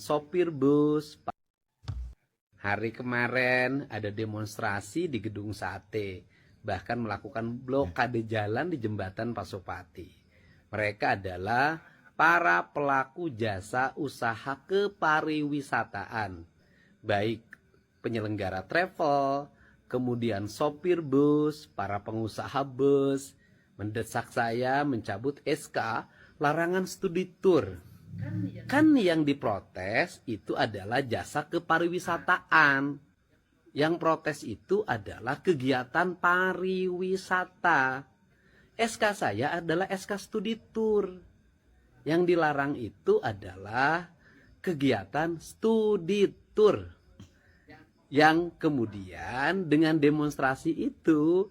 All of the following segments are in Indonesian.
sopir bus. Hari kemarin ada demonstrasi di Gedung Sate, bahkan melakukan blokade jalan di Jembatan Pasopati. Mereka adalah para pelaku jasa usaha kepariwisataan, baik penyelenggara travel, kemudian sopir bus, para pengusaha bus, mendesak saya mencabut SK larangan studi tour. Kan yang diprotes itu adalah jasa kepariwisataan. Yang protes itu adalah kegiatan pariwisata. SK saya adalah SK studi tour. Yang dilarang itu adalah kegiatan studi tour. Yang kemudian dengan demonstrasi itu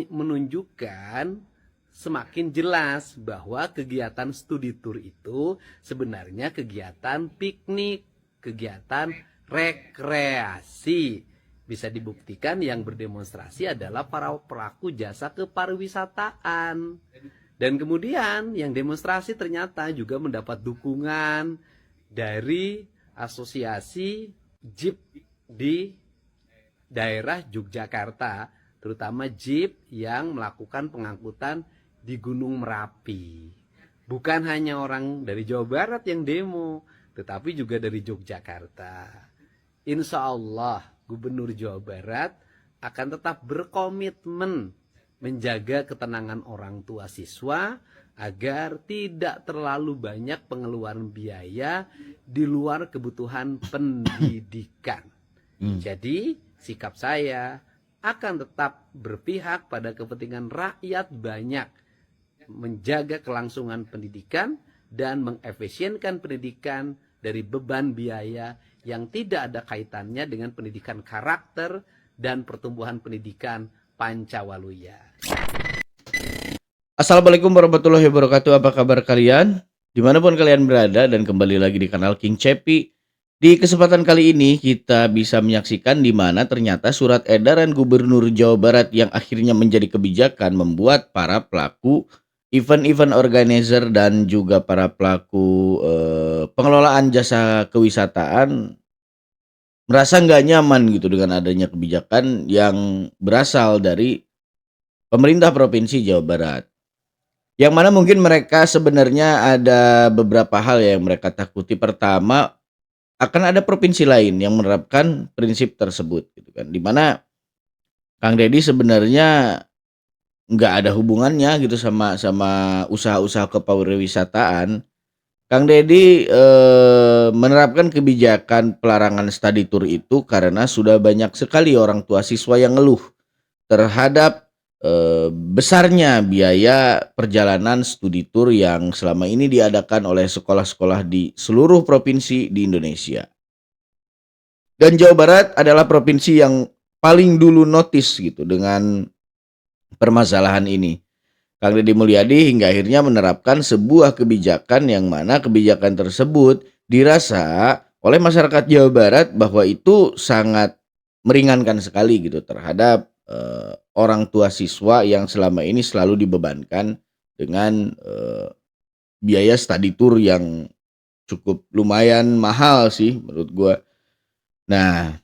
menunjukkan semakin jelas bahwa kegiatan studi tour itu sebenarnya kegiatan piknik, kegiatan rekreasi. Bisa dibuktikan yang berdemonstrasi adalah para pelaku jasa kepariwisataan. Dan kemudian yang demonstrasi ternyata juga mendapat dukungan dari asosiasi jeep di daerah Yogyakarta, terutama jeep yang melakukan pengangkutan di Gunung Merapi. Bukan hanya orang dari Jawa Barat yang demo, tetapi juga dari Yogyakarta. Insya Allah Gubernur Jawa Barat akan tetap berkomitmen menjaga ketenangan orang tua siswa agar tidak terlalu banyak pengeluaran biaya di luar kebutuhan pendidikan. Jadi sikap saya akan tetap berpihak pada kepentingan rakyat banyak, menjaga kelangsungan pendidikan dan mengefisienkan pendidikan dari beban biaya yang tidak ada kaitannya dengan pendidikan karakter dan pertumbuhan pendidikan Pancawaluya. Assalamualaikum warahmatullahi wabarakatuh. Apa kabar kalian? Dimanapun kalian berada, dan kembali lagi di kanal King Cepi. Di kesempatan kali ini kita bisa menyaksikan di mana ternyata surat edaran Gubernur Jawa Barat yang akhirnya menjadi kebijakan membuat para pelaku event-event organizer dan juga para pelaku pengelolaan jasa kewisataan merasa nggak nyaman gitu dengan adanya kebijakan yang berasal dari pemerintah Provinsi Jawa Barat. Yang mana mungkin mereka sebenarnya ada beberapa hal yang mereka takuti. Pertama, akan ada provinsi lain yang menerapkan prinsip tersebut gitu kan. Dimana Kang Deddy sebenarnya nggak ada hubungannya gitu sama usaha-usaha kepariwisataan. Kang Deddy menerapkan kebijakan pelarangan study tour itu karena sudah banyak sekali orang tua siswa yang ngeluh terhadap besarnya biaya perjalanan studi tour yang selama ini diadakan oleh sekolah-sekolah di seluruh provinsi di Indonesia. Dan Jawa Barat adalah provinsi yang paling dulu notice gitu dengan permasalahan ini. Kang Deddy Mulyadi hingga akhirnya menerapkan sebuah kebijakan yang mana kebijakan tersebut dirasa oleh masyarakat Jawa Barat bahwa itu sangat meringankan sekali gitu terhadap orang tua siswa yang selama ini selalu dibebankan dengan biaya study tour yang cukup lumayan mahal sih menurut gua. Nah,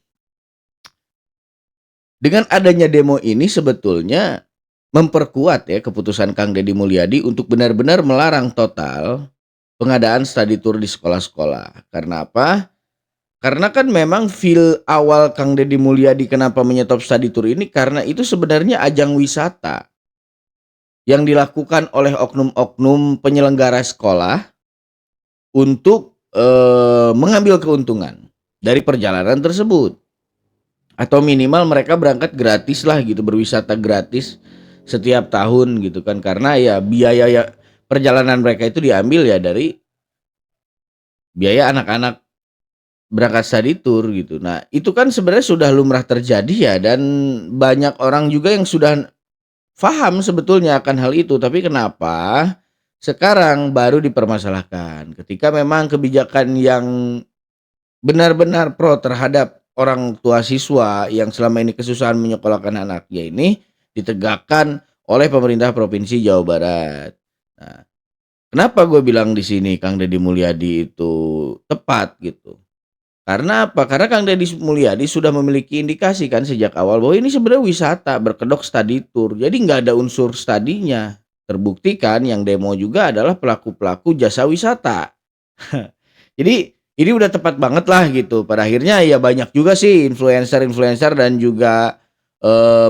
dengan adanya demo ini sebetulnya memperkuat ya keputusan Kang Deddy Mulyadi untuk benar-benar melarang total pengadaan study tour di sekolah-sekolah. Karena apa? Karena kan memang feel awal Kang Deddy Mulyadi kenapa menyetop study tour ini karena itu sebenarnya ajang wisata yang dilakukan oleh oknum-oknum penyelenggara sekolah untuk mengambil keuntungan dari perjalanan tersebut. Atau minimal mereka berangkat gratis lah gitu, berwisata gratis setiap tahun gitu kan, karena ya biaya ya perjalanan mereka itu diambil ya dari biaya anak-anak berangkat study tour gitu. Nah, itu kan sebenarnya sudah lumrah terjadi ya, dan banyak orang juga yang sudah paham sebetulnya akan hal itu. Tapi kenapa sekarang baru dipermasalahkan? Ketika memang kebijakan yang benar-benar pro terhadap orang tua siswa yang selama ini kesusahan menyekolahkan anaknya ini ditegakkan oleh pemerintah Provinsi Jawa Barat. Nah, Kenapa gue bilang di sini Kang Deddy Mulyadi itu tepat gitu? Karena apa? Karena Kang Deddy Mulyadi sudah memiliki indikasi kan sejak awal bahwa ini sebenarnya wisata berkedok study tour. Jadi nggak ada unsur studinya. Terbukti kan yang demo juga adalah pelaku-pelaku jasa wisata. Jadi ini udah tepat banget lah gitu. Pada akhirnya ya banyak juga sih influencer-influencer dan juga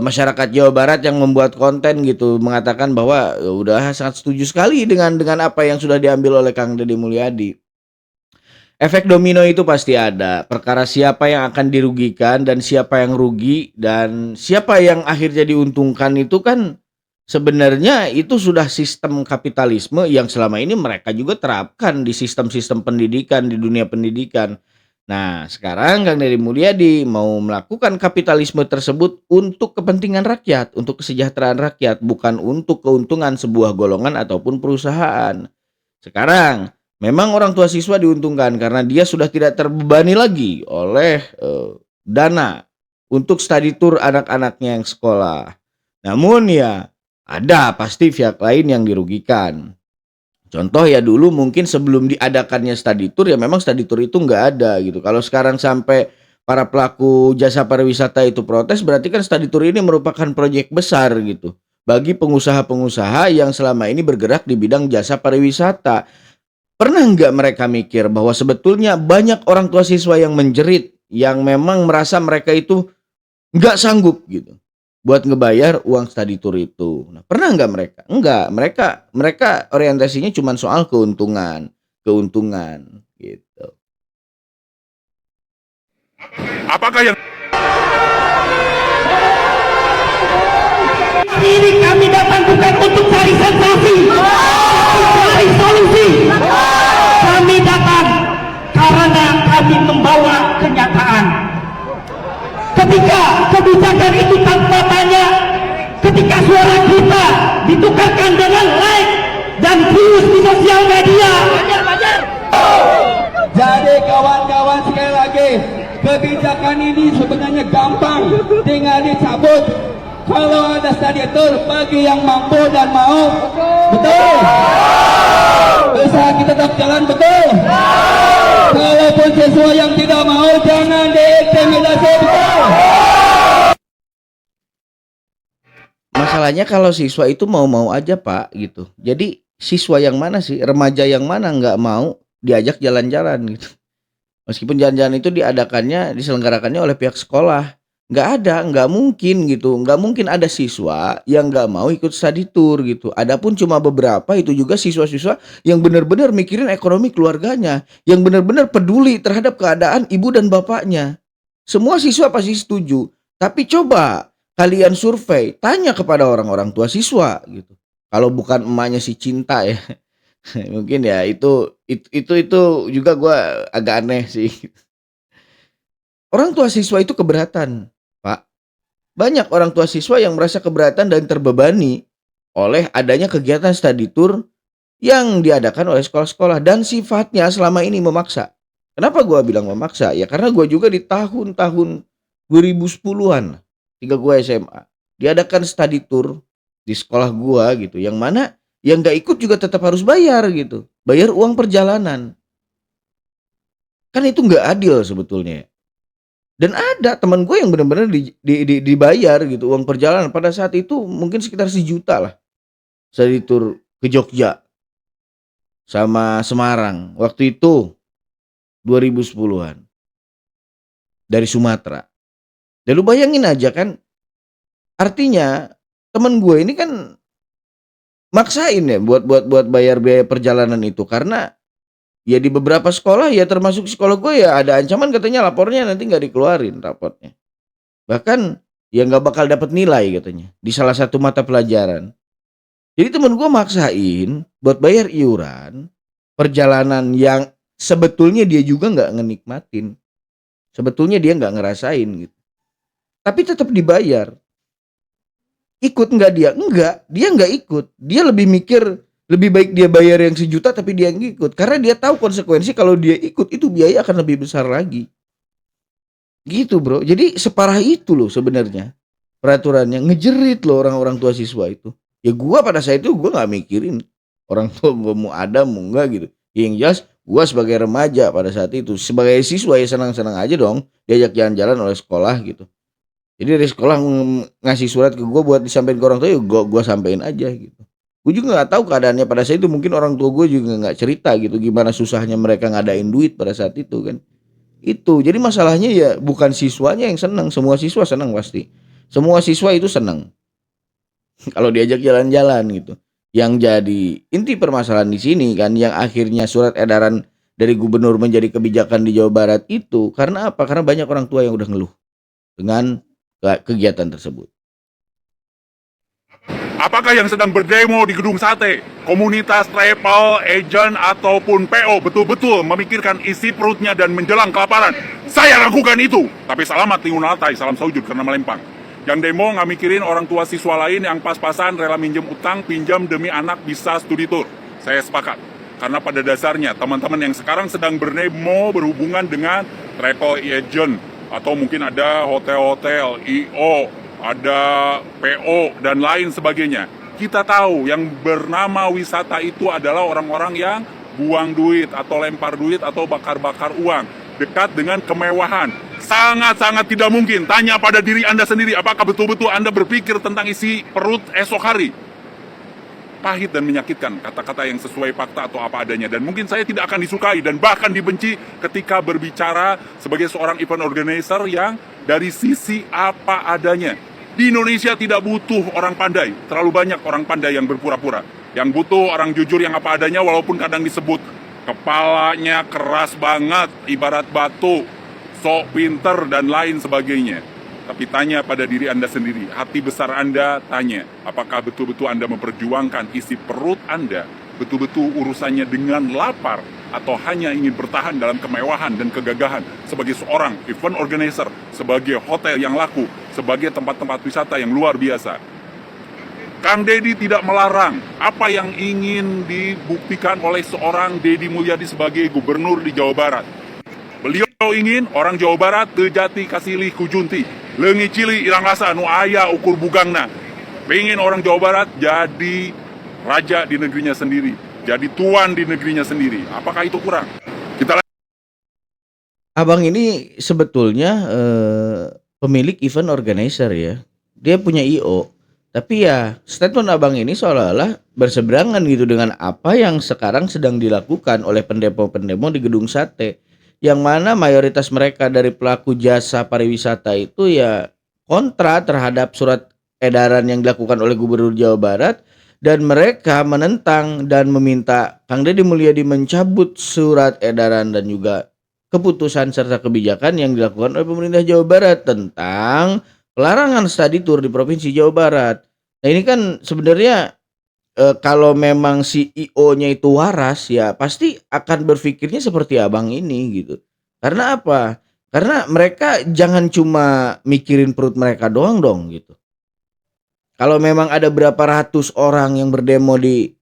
masyarakat Jawa Barat yang membuat konten gitu mengatakan bahwa udah sangat setuju sekali dengan apa yang sudah diambil oleh Kang Deddy Mulyadi. Efek domino itu pasti ada. Perkara siapa yang akan dirugikan dan siapa yang rugi dan siapa yang akhirnya diuntungkan itu kan sebenarnya itu sudah sistem kapitalisme yang selama ini mereka juga terapkan di sistem-sistem pendidikan di dunia pendidikan. Nah, sekarang Kang Deddy Mulyadi mau melakukan kapitalisme tersebut untuk kepentingan rakyat, untuk kesejahteraan rakyat, bukan untuk keuntungan sebuah golongan ataupun perusahaan. Sekarang memang orang tua siswa diuntungkan karena dia sudah tidak terbebani lagi oleh dana untuk study tour anak-anaknya yang sekolah. Namun ya ada pasti pihak lain yang dirugikan. Contoh ya dulu mungkin sebelum diadakannya study tour ya memang study tour itu nggak ada gitu. Kalau sekarang sampai para pelaku jasa pariwisata itu protes berarti kan study tour ini merupakan proyek besar gitu bagi pengusaha-pengusaha yang selama ini bergerak di bidang jasa pariwisata. Pernah nggak mereka mikir bahwa sebetulnya banyak orang tua siswa yang menjerit, yang memang merasa mereka itu nggak sanggup gitu buat ngebayar uang study tour itu. Nah, pernah nggak mereka? Enggak, mereka orientasinya cuma soal keuntungan, keuntungan gitu. Apakah yang Ini kami datang bukan untuk cari sensasi, cari solusi. Kami datang karena kami membawa kenyataan. Ketika kebijakan itu tanpa tanya, ketika suara kita ditukarkan dengan like dan views di sosial media. Jadi kawan-kawan sekali lagi, kebijakan ini sebenarnya gampang, tinggal dicabut. Kalau ada study tour bagi yang mampu dan mau, betul. Bisa kita tetap jalan, betul. Kalaupun siswa yang tidak mau, jangan diintimidasi, betul. Masalahnya kalau siswa itu mau-mau aja Pak gitu. Jadi siswa yang mana sih, remaja yang mana nggak mau diajak jalan-jalan gitu. Meskipun jalan-jalan itu diselenggarakannya oleh pihak sekolah. Nggak mungkin gitu. Nggak mungkin ada siswa yang nggak mau ikut study tour gitu. Adapun cuma beberapa itu juga siswa-siswa yang benar-benar mikirin ekonomi keluarganya. Yang benar-benar peduli terhadap keadaan ibu dan bapaknya. Semua siswa pasti setuju. Tapi coba kalian survei, tanya kepada orang-orang tua siswa gitu. Kalau bukan emaknya si Cinta ya. Mungkin ya itu juga gue agak aneh sih. Orang tua siswa itu keberatan, Pak. Banyak orang tua siswa yang merasa keberatan dan terbebani oleh adanya kegiatan study tour yang diadakan oleh sekolah-sekolah dan sifatnya selama ini memaksa. Kenapa gue bilang memaksa? Ya karena gue juga di tahun-tahun 2010-an, ketika gue SMA, diadakan study tour di sekolah gue gitu, yang mana yang nggak ikut juga tetap harus bayar gitu, bayar uang perjalanan. Kan itu nggak adil sebetulnya. Dan ada teman gue yang benar-benar dibayar gitu uang perjalanan pada saat itu mungkin sekitar 1 juta lah. Study tour ke Jogja sama Semarang waktu itu 2010-an dari Sumatera. Dan lu bayangin aja kan, artinya temen gue ini kan maksain ya buat bayar biaya perjalanan itu karena ya di beberapa sekolah ya termasuk sekolah gue ya ada ancaman katanya lapornya nanti nggak dikeluarin raportnya. Bahkan ya nggak bakal dapat nilai katanya di salah satu mata pelajaran. Jadi temen gue maksain buat bayar iuran perjalanan yang sebetulnya dia juga nggak ngenikmatin. Sebetulnya dia nggak ngerasain gitu. Tapi tetap dibayar. Ikut nggak dia? Enggak, dia nggak ikut. Dia lebih mikir lebih baik dia bayar yang 1 juta tapi dia ngikut. Karena dia tahu konsekuensi kalau dia ikut itu biaya akan lebih besar lagi. Gitu bro. Jadi separah itu loh sebenarnya peraturannya. Ngejerit loh orang-orang tua siswa itu. Ya gua pada saat itu gua nggak mikirin. orang tua gue mau ada mau enggak gitu. Yang jelas gue sebagai remaja pada saat itu, sebagai siswa ya senang-senang aja dong diajak jalan-jalan oleh sekolah gitu. Jadi dari sekolah ngasih surat ke gue buat disampaikan ke orang tua, ya gue sampein aja gitu. Gue juga nggak tahu keadaannya pada saat itu, mungkin orang tua gue juga nggak cerita gitu gimana susahnya mereka ngadain duit pada saat itu kan. Itu jadi masalahnya ya bukan siswanya yang senang, semua siswa senang pasti. Semua siswa itu senang kalau diajak jalan-jalan gitu. Yang jadi inti permasalahan di sini kan, yang akhirnya surat edaran dari gubernur menjadi kebijakan di Jawa Barat itu karena apa? Karena banyak orang tua yang udah ngeluh dengan kegiatan tersebut. Apakah yang sedang berdemo di Gedung Sate, komunitas travel, agent, ataupun PO betul-betul memikirkan isi perutnya dan menjelang kelaparan? Saya ragukan itu. Tapi selamat Tingun Altai, salam saujud karena melempang. Yang demo nggak mikirin orang tua siswa lain yang pas-pasan rela minjem utang, pinjam demi anak bisa studi tour. Saya sepakat. Karena pada dasarnya teman-teman yang sekarang sedang berdemo berhubungan dengan travel agent, atau mungkin ada hotel-hotel, IO, ada PO, dan lain sebagainya. Kita tahu yang bernama wisata itu adalah orang-orang yang buang duit, atau lempar duit, atau bakar-bakar uang. Dekat dengan kemewahan. Sangat-sangat tidak mungkin. Tanya pada diri Anda sendiri, apakah betul-betul Anda berpikir tentang isi perut esok hari? Pahit dan menyakitkan, kata-kata yang sesuai fakta atau apa adanya. Dan mungkin saya tidak akan disukai dan bahkan dibenci ketika berbicara sebagai seorang event organizer yang dari sisi apa adanya. Di Indonesia tidak butuh orang pandai, terlalu banyak orang pandai yang berpura-pura. Yang butuh orang jujur yang apa adanya, walaupun kadang disebut kepalanya keras banget, ibarat batu, sok pinter dan lain sebagainya. Tapi tanya pada diri Anda sendiri, hati besar Anda tanya, apakah betul-betul Anda memperjuangkan isi perut Anda, betul-betul urusannya dengan lapar, atau hanya ingin bertahan dalam kemewahan dan kegagahan sebagai seorang event organizer, sebagai hotel yang laku, sebagai tempat-tempat wisata yang luar biasa. Kang Deddy tidak melarang apa yang ingin dibuktikan oleh seorang Deddy Mulyadi sebagai gubernur di Jawa Barat. Beliau ingin orang Jawa Barat tejati kasilih kujunti, leungi cili irang rasa nu aya ukur bugangna. Pengen orang Jawa Barat jadi raja di negerinya sendiri, jadi tuan di negerinya sendiri. Apakah itu kurang? Kita Abang ini sebetulnya pemilik event organizer ya. Dia punya IO. Tapi ya statement abang ini seolah-olah berseberangan gitu dengan apa yang sekarang sedang dilakukan oleh pendemo-pendemo di Gedung Sate. Yang mana mayoritas mereka dari pelaku jasa pariwisata itu ya kontra terhadap surat edaran yang dilakukan oleh Gubernur Jawa Barat. Dan mereka menentang dan meminta Kang Deddy Mulyadi mencabut surat edaran dan juga keputusan serta kebijakan yang dilakukan oleh pemerintah Jawa Barat tentang pelarangan study tour di Provinsi Jawa Barat. Nah ini kan sebenarnya kalau memang si IO-nya itu waras ya pasti akan berpikirnya seperti abang ini gitu. Karena apa? Karena mereka jangan cuma mikirin perut mereka doang dong gitu. Kalau memang ada berapa ratus orang yang berdemo di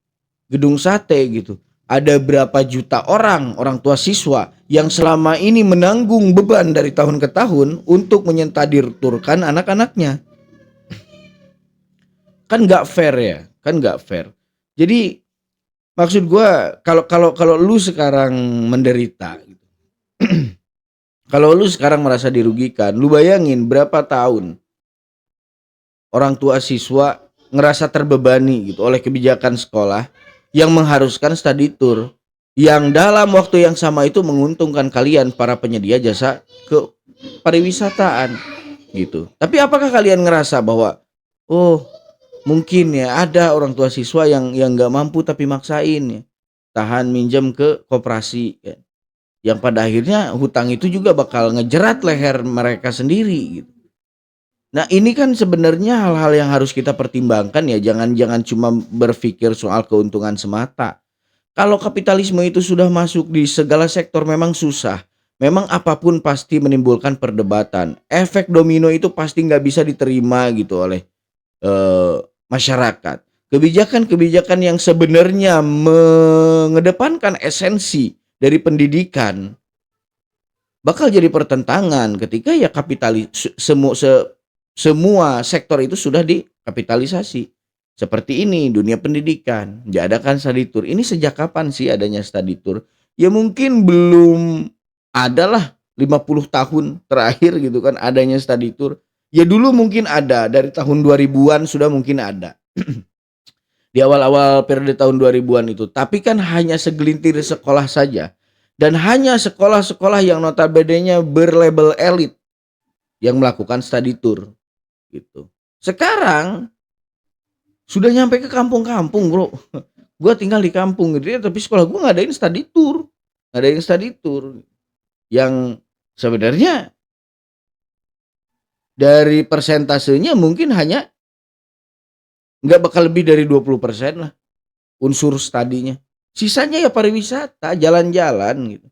Gedung Sate gitu, ada berapa juta orang tua siswa yang selama ini menanggung beban dari tahun ke tahun untuk menyentadirturkan anak-anaknya. Kan nggak fair ya, kan nggak fair. Jadi maksud gue kalau lu sekarang menderita, gitu. Kalau lu sekarang merasa dirugikan, lu bayangin berapa tahun orang tua siswa ngerasa terbebani gitu oleh kebijakan sekolah yang mengharuskan study tour yang dalam waktu yang sama itu menguntungkan kalian para penyedia jasa ke pariwisataan gitu. Tapi apakah kalian ngerasa bahwa mungkin ya ada orang tua siswa yang nggak mampu tapi maksain ya tahan minjem ke koperasi ya. Yang pada akhirnya hutang itu juga bakal ngejerat leher mereka sendiri gitu. Nah ini kan sebenarnya hal-hal yang harus kita pertimbangkan ya, jangan cuma berpikir soal keuntungan semata. Kalau kapitalisme itu sudah masuk di segala sektor memang susah. Memang apapun pasti menimbulkan perdebatan. Efek domino itu pasti nggak bisa diterima gitu oleh masyarakat. Kebijakan-kebijakan yang sebenarnya mengedepankan esensi dari pendidikan bakal jadi pertentangan ketika ya semua sektor itu sudah dikapitalisasi. seperti ini, dunia pendidikan, diadakan study tour. Ini sejak kapan sih adanya study tour? Ya mungkin belum adalah 50 tahun terakhir gitu kan adanya study tour. Ya dulu mungkin ada, dari tahun 2000-an sudah mungkin ada. Di awal-awal periode tahun 2000-an itu. Tapi kan hanya segelintir sekolah saja. Dan hanya sekolah-sekolah yang notabene-nya berlabel elit yang melakukan study tour gitu. Sekarang sudah nyampe ke kampung-kampung, bro. Gua tinggal di kampung gitu ya, tapi sekolah gua ngadain study tour. Ngadain study tour yang sebenarnya dari persentasenya mungkin hanya nggak bakal lebih dari 20% lah unsur studinya. Sisanya ya pariwisata, jalan-jalan gitu.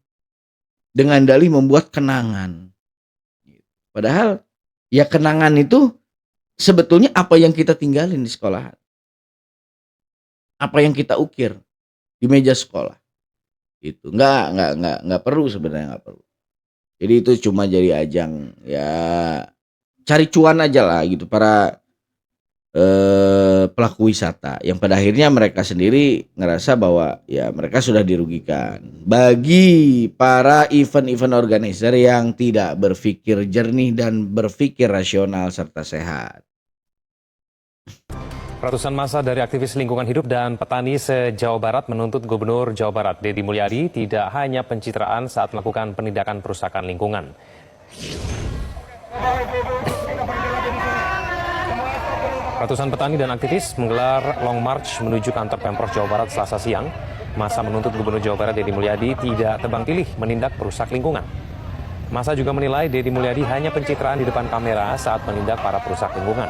Dengan dalih membuat kenangan. Padahal ya kenangan itu sebetulnya apa yang kita tinggalin di sekolahan. Apa yang kita ukir di meja sekolah. Itu nggak perlu sebenarnya, nggak perlu. Jadi itu cuma jadi ajang ya cari cuan aja lah gitu para pelaku wisata yang pada akhirnya mereka sendiri ngerasa bahwa ya mereka sudah dirugikan. Bagi para event-event organizer yang tidak berpikir jernih dan berpikir rasional serta sehat. Ratusan massa dari aktivis lingkungan hidup dan petani se-Jawa Barat menuntut Gubernur Jawa Barat Deddy Mulyadi tidak hanya pencitraan saat melakukan penindakan perusakan lingkungan. Ratusan petani dan aktivis menggelar long march menuju kantor Pemprov Jawa Barat Selasa siang. Massa menuntut Gubernur Jawa Barat Deddy Mulyadi tidak tebang pilih menindak perusak lingkungan. Massa juga menilai Deddy Mulyadi hanya pencitraan di depan kamera saat menindak para perusak lingkungan.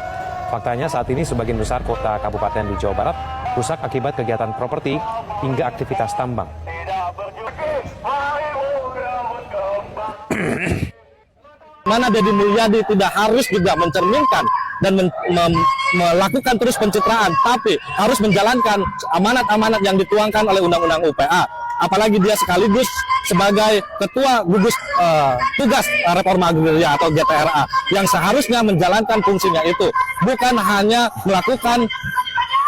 Faktanya saat ini sebagian besar kota kabupaten di Jawa Barat rusak akibat kegiatan properti hingga aktivitas tambang. Mana Deddy Mulyadi tidak harus juga mencerminkan dan melakukan terus pencitraan, tapi harus menjalankan amanat-amanat yang dituangkan oleh Undang-Undang UPA. Apalagi dia sekaligus sebagai ketua gugus tugas reforma agraria atau GTRA yang seharusnya menjalankan fungsinya itu, bukan hanya melakukan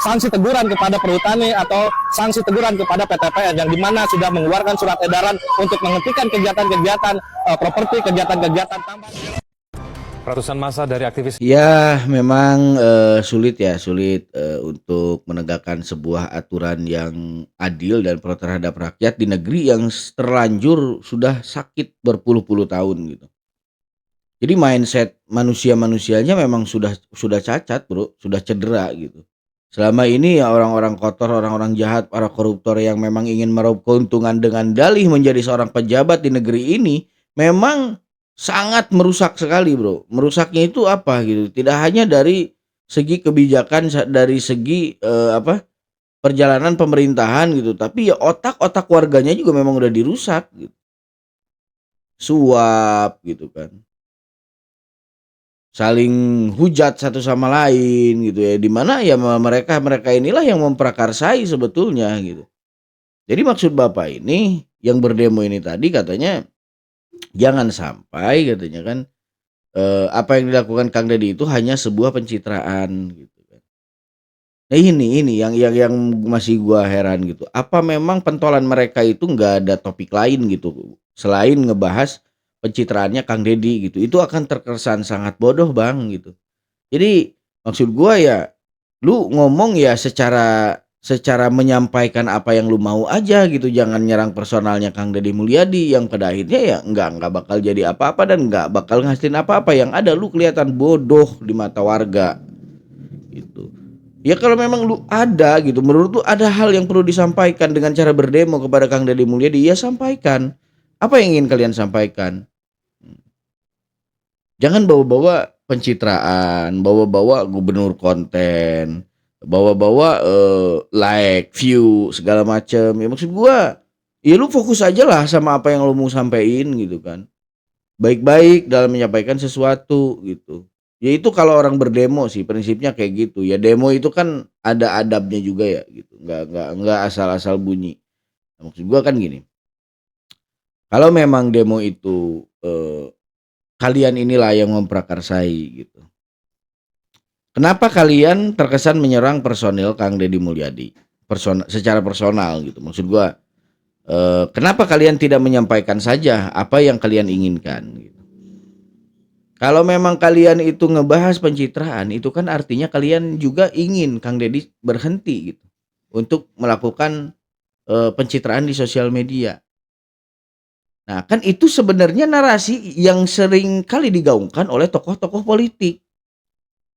sanksi teguran kepada perhutani atau sanksi teguran kepada PTPN yang dimana sudah mengeluarkan surat edaran untuk menghentikan kegiatan-kegiatan properti, kegiatan-kegiatan tambang. Ratusan massa dari aktivis Ya memang sulit untuk menegakkan sebuah aturan yang adil dan pro terhadap rakyat di negeri yang terlanjur sudah sakit berpuluh-puluh tahun gitu. Jadi mindset manusia-manusianya memang sudah cacat, bro, sudah cedera gitu. Selama ini ya orang-orang kotor, orang-orang jahat, para koruptor yang memang ingin meraup keuntungan dengan dalih menjadi seorang pejabat di negeri ini memang sangat merusak sekali, bro. Merusaknya itu apa gitu? Tidak hanya dari segi kebijakan, dari segi perjalanan pemerintahan gitu, tapi ya otak-otak warganya juga memang udah dirusak gitu. Suap gitu kan. Saling hujat satu sama lain gitu ya. Di mana ya mereka inilah yang memprakarsai sebetulnya gitu. Jadi maksud Bapak ini yang berdemo ini tadi katanya jangan sampai katanya kan apa yang dilakukan Kang Deddy itu hanya sebuah pencitraan gitu kan. Nah ini yang masih gua heran gitu. Apa memang pentolan mereka itu nggak ada topik lain gitu selain ngebahas pencitraannya Kang Deddy gitu. Itu akan terkesan sangat bodoh, Bang gitu. Jadi maksud gua ya lu ngomong ya secara menyampaikan apa yang lu mau aja gitu, jangan nyerang personalnya Kang Deddy Mulyadi yang pada akhirnya ya nggak bakal jadi apa-apa dan nggak bakal ngasilin apa-apa. Yang ada lu kelihatan bodoh di mata warga gitu. Ya kalau memang lu ada gitu, menurut lu ada hal yang perlu disampaikan dengan cara berdemo kepada Kang Deddy Mulyadi, ya sampaikan. Apa yang ingin kalian sampaikan? Jangan bawa-bawa pencitraan, bawa-bawa gubernur konten, bawa-bawa like, view, segala macam. Ya maksud gua, ya lu fokus aja lah sama apa yang lu mau sampein gitu kan. Baik-baik dalam menyampaikan sesuatu gitu. Ya itu kalau orang berdemo sih prinsipnya kayak gitu. Ya demo itu kan ada adabnya juga ya gitu. Enggak asal-asal bunyi. Nah, maksud gua kan gini. Kalau memang demo itu kalian inilah yang memprakarsai gitu. Kenapa kalian terkesan menyerang personil Kang Deddy Mulyadi? Secara personal gitu. Maksud gua, kenapa kalian tidak menyampaikan saja apa yang kalian inginkan gitu. Kalau memang kalian itu ngebahas pencitraan, itu kan artinya kalian juga ingin Kang Deddy berhenti gitu untuk melakukan pencitraan di sosial media. Nah, kan itu sebenarnya narasi yang sering kali digaungkan oleh tokoh-tokoh politik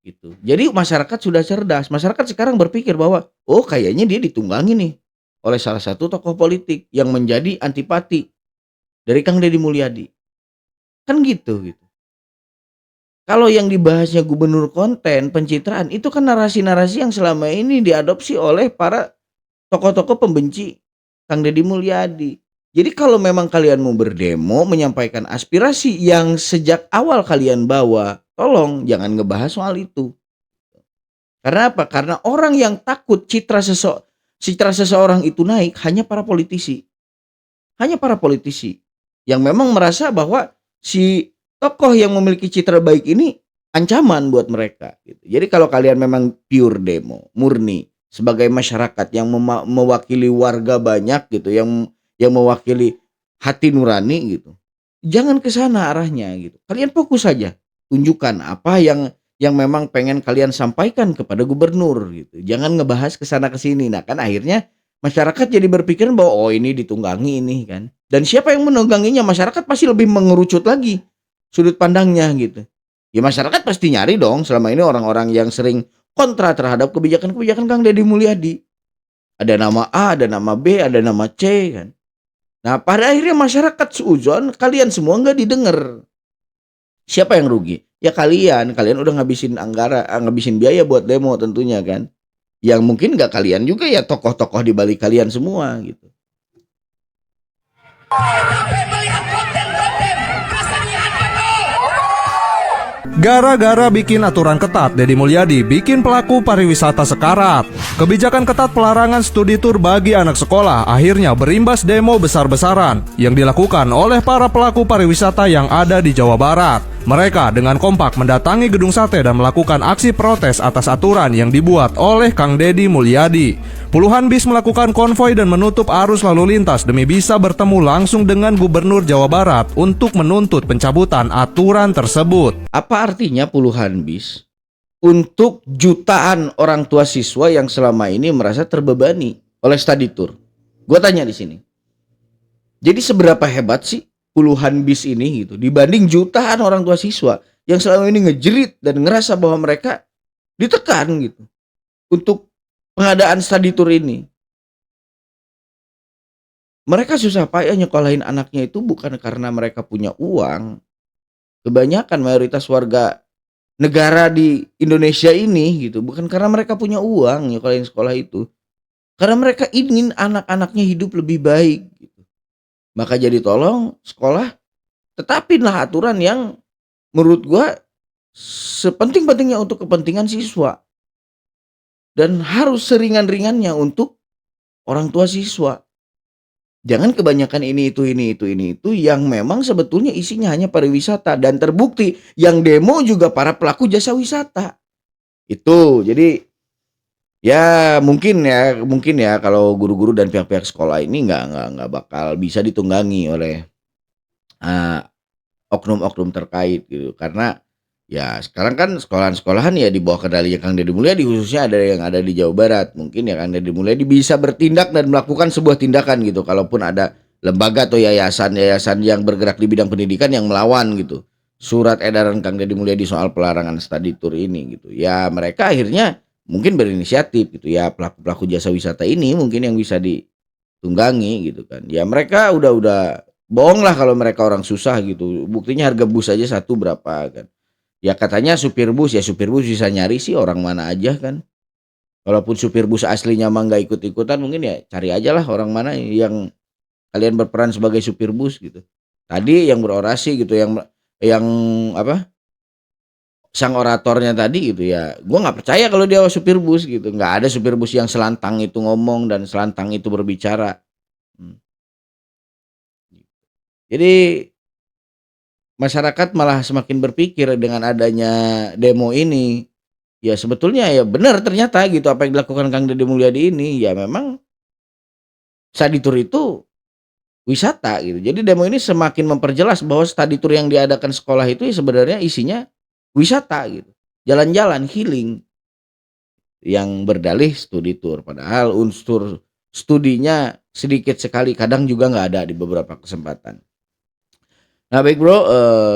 gitu. Jadi masyarakat sudah cerdas. Masyarakat sekarang berpikir bahwa oh kayaknya dia ditunggangi nih oleh salah satu tokoh politik yang menjadi antipati dari Kang Deddy Mulyadi. Kan gitu. Kalau yang dibahasnya gubernur konten, pencitraan, itu kan narasi-narasi yang selama ini diadopsi oleh para tokoh-tokoh pembenci Kang Deddy Mulyadi. Jadi kalau memang kalian mau berdemo, menyampaikan aspirasi yang sejak awal kalian bawa, tolong jangan ngebahas soal itu. Karena apa? Karena orang yang takut citra seseorang itu naik hanya para politisi. Hanya para politisi yang memang merasa bahwa si tokoh yang memiliki citra baik ini ancaman buat mereka gitu. Jadi kalau kalian memang pure demo, murni sebagai masyarakat yang mewakili warga banyak gitu, yang mewakili hati nurani gitu. Jangan ke sana arahnya gitu. Kalian fokus saja, tunjukkan apa yang memang pengen kalian sampaikan kepada gubernur gitu. Jangan ngebahas ke sana ke sini. Nah, kan akhirnya masyarakat jadi berpikir bahwa oh ini ditunggangi ini kan. Dan siapa yang menungganginya? Masyarakat pasti lebih mengerucut lagi sudut pandangnya gitu. Ya masyarakat pasti nyari dong selama ini orang-orang yang sering kontra terhadap kebijakan-kebijakan Kang Deddy Mulyadi. Ada nama A, ada nama B, ada nama C kan. Nah pada akhirnya masyarakat seuzon kalian semua nggak didengar. Siapa yang rugi? Ya kalian udah ngabisin biaya buat demo tentunya kan. Yang mungkin nggak kalian juga ya tokoh-tokoh di balik kalian semua gitu. Gara-gara bikin aturan ketat, Deddy Mulyadi bikin pelaku pariwisata sekarat. Kebijakan ketat pelarangan studi tur bagi anak sekolah akhirnya berimbas demo besar-besaran yang dilakukan oleh para pelaku pariwisata yang ada di Jawa Barat. Mereka dengan kompak mendatangi Gedung Sate dan melakukan aksi protes atas aturan yang dibuat oleh Kang Deddy Mulyadi. Puluhan bis melakukan konvoi dan menutup arus lalu lintas demi bisa bertemu langsung dengan Gubernur Jawa Barat untuk menuntut pencabutan aturan tersebut. Apa artinya puluhan bis untuk jutaan orang tua siswa yang selama ini merasa terbebani oleh study tour? Gue tanya di sini. Jadi seberapa hebat sih puluhan bis ini gitu dibanding jutaan orang tua siswa yang selama ini ngejerit dan ngerasa bahwa mereka ditekan gitu untuk pengadaan study tour ini. Mereka susah payah nyekolahin anaknya itu bukan karena mereka punya uang. Kebanyakan mayoritas warga negara di Indonesia ini gitu bukan karena mereka punya uang nyekolahin sekolah itu. Karena mereka ingin anak-anaknya hidup lebih baik gitu. Maka jadi tolong sekolah tetapinlah aturan yang menurut gua sepenting-pentingnya untuk kepentingan siswa. Dan harus seringan-ringannya untuk orang tua siswa. Jangan kebanyakan ini itu yang memang sebetulnya isinya hanya pariwisata dan terbukti yang demo juga para pelaku jasa wisata. Itu. Jadi ya mungkin ya kalau guru-guru dan pihak-pihak sekolah ini nggak bakal bisa ditunggangi oleh oknum-oknum terkait gitu karena ya sekarang kan sekolahan-sekolahan ya di bawah kendalinya Kang Deddy Mulyadi khususnya ada yang ada di Jawa Barat. Mungkin ya Kang Deddy Mulyadi bisa bertindak dan melakukan sebuah tindakan gitu kalaupun ada lembaga atau yayasan yang bergerak di bidang pendidikan yang melawan gitu surat edaran Kang Deddy Mulyadi soal pelarangan study tour ini gitu. Ya mereka akhirnya mungkin berinisiatif gitu ya pelaku-pelaku jasa wisata ini mungkin yang bisa ditunggangi gitu kan. Ya mereka udah bohong lah kalau mereka orang susah gitu. Buktinya harga bus aja satu berapa kan. Ya katanya supir bus bisa nyari sih orang mana aja kan. Walaupun supir bus aslinya mah nggak ikut-ikutan mungkin ya cari aja lah orang mana yang kalian berperan sebagai supir bus gitu. Tadi yang berorasi gitu yang apa sang oratornya tadi gitu ya. Gua nggak percaya kalau dia supir bus gitu. Nggak ada supir bus yang selantang itu ngomong dan selantang itu berbicara. Jadi masyarakat malah semakin berpikir dengan adanya demo ini ya sebetulnya ya benar ternyata gitu apa yang dilakukan Kang Deddy Mulyadi ini, ya memang study tour itu wisata gitu. Jadi demo ini semakin memperjelas bahwa study tour yang diadakan sekolah itu ya sebenarnya isinya wisata gitu. Jalan-jalan, healing, yang berdalih studi tour. Padahal unsur studinya sedikit sekali, kadang juga nggak ada di beberapa kesempatan. Nah baik bro,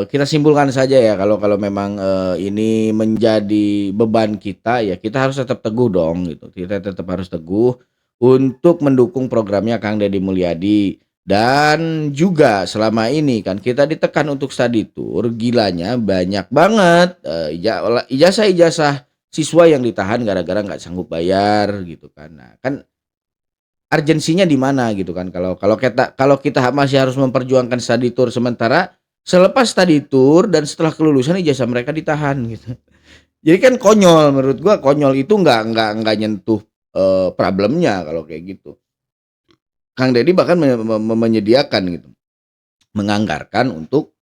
kita simpulkan saja ya kalau kalau memang ini menjadi beban kita, ya kita harus tetap teguh dong gitu. Kita tetap harus teguh untuk mendukung programnya Kang Deddy Mulyadi. Dan juga selama ini kan kita ditekan untuk study tour, gilanya banyak banget ijazah-ijazah siswa yang ditahan gara-gara nggak sanggup bayar gitu kan. Nah kan urgensinya di mana gitu kan, kalau kita masih harus memperjuangkan study tour sementara selepas study tour dan setelah kelulusan ijazah mereka ditahan gitu. Jadi kan konyol, menurut gua konyol itu nggak nyentuh problemnya kalau kayak gitu. Kang Deddy bahkan menyediakan gitu, menganggarkan untuk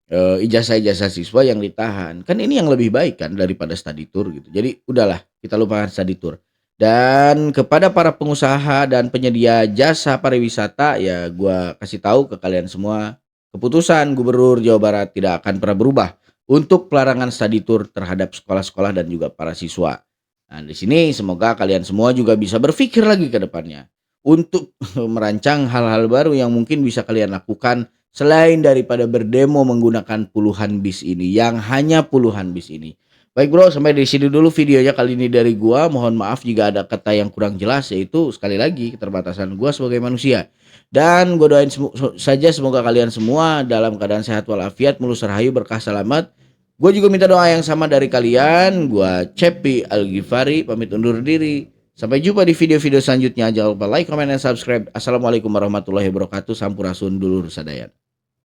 ijazah-ijazah siswa yang ditahan. Kan ini yang lebih baik kan daripada study tour gitu. Jadi udahlah kita lupakan study tour. Dan kepada para pengusaha dan penyedia jasa pariwisata, ya gua kasih tahu ke kalian semua, keputusan Gubernur Jawa Barat tidak akan pernah berubah untuk pelarangan study tour terhadap sekolah-sekolah dan juga para siswa. Nah, di sini semoga kalian semua juga bisa berpikir lagi ke depannya untuk merancang hal-hal baru yang mungkin bisa kalian lakukan selain daripada berdemo menggunakan puluhan bis ini, yang hanya puluhan bis ini. Baik bro, sampai di sini dulu videonya kali ini dari gua. Mohon maaf jika ada kata yang kurang jelas, yaitu sekali lagi keterbatasan gua sebagai manusia. Dan gua doain saja semoga kalian semua dalam keadaan sehat walafiat, mulus rahayu, berkah, selamat. Gua juga minta doa yang sama dari kalian. Gua Cepi Al-Ghifari pamit undur diri. Sampai jumpa di video-video selanjutnya. Jangan lupa like, comment, dan subscribe. Assalamualaikum warahmatullahi wabarakatuh. Sampurasun dulur sadaya.